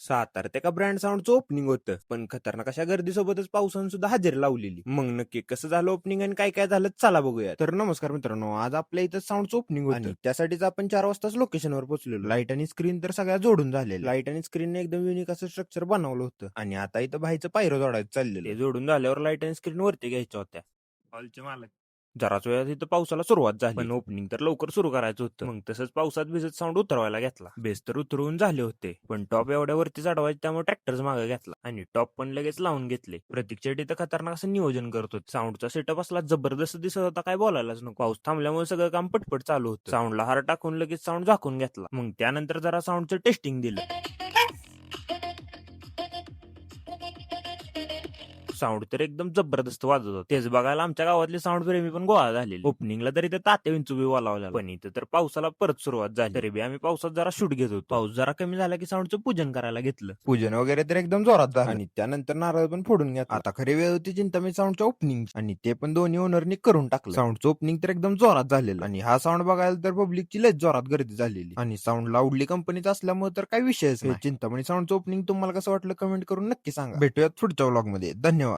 सातारा ते का brand साऊंडचं opening होतं, पण खतरनाक अशा गर्दीसोबतच पावसानं सुद्धा हजेरी लावलेली. मग नक्की कसं झालं ओपनिंग आणि काय काय झालं चला बघूया. तर नमस्कार मित्रांनो, आज आपल्या इथं साऊंडचं ओपनिंग होतं आणि त्यासाठीच आपण 4 वाजताच लोकेशनवर पोहोचलेलो. लाईट आणि स्क्रीन तर सगळ्या जोडून झालेल्या. लाईट आणि स्क्रीनने एकदम युनिक असं स्ट्रक्चर बनवलं होतं आणि आता इथं बाहेरचं पायरो जोडायचं चाललेलं. ते जोडून झाल्यावर लाईट आणि स्क्रीन वरती घ्यायच्या होत्या. हॉलचे मालक जराच वेळात इथं पावसाला सुरुवात झाली, पण ओपनिंग तर लवकर सुरू करायचं होतं. मग तसंच पावसात भिजत साऊंड उतरवायला घेतला. बेस तर उतरवून झाले होते, पण टॉप एवढ्या वरती चढवायचे त्यामुळे ट्रॅक्टर्स मागे घेतला आणि टॉप पण लगेच लावून घेतले. प्रतीक शेट इथं खतरनाक असं नियोजन करत होते. साऊंडचा सेटअप असला जबरदस्त दिसत होता, काय बोलायलाच नको. पाऊस थांबल्यामुळे सगळं काम पटपट चालू होतं. साऊंडला हार टाकून लगेच साऊंड झाकून घेतला. मग त्यानंतर जरा साऊंडचं टेस्टिंग दिलं. साऊंड तर एकदम जबरदस्त वाजत होतं. तेच बघायला आमच्या गावातले साऊंड प्रेमी पण गोळा झालेले. ओपनिंगला तरी ते तात्या विंचू बोलावला, पण इथं तर पावसाला परत सुरुवात झाली. तरी बी आम्ही पावसात जरा शूट घेत होतो. पाऊस जरा कमी झाला की साऊंडचं पूजन करायला घेतलं. पूजन वगैरे तर एकदम जोरात झालं आणि त्यानंतर नारळ पण फोडून घेतला. आता खरी वेळ होती चिंतामणी साऊंडच्या ओपनिंग आणि ते पण दोन्ही ओनरनी करून टाकलं. साऊंडचं ओपनिंग तर एकदम जोरात झालेलं आणि हा साऊंड बघायला तर पब्लिकची लय जोरात गर्दी झालेली आणि साऊंड लाऊडली कंपनीचा असल्यामुळे तर काही विषयच नाही. चिंतामणी साऊंडचं ओपनिंग तुम्हाला कसं वाटलं कमेंट करून नक्की सांगा. भेटूयात पुढच्या व्लॉग मध्ये. धन्यवाद.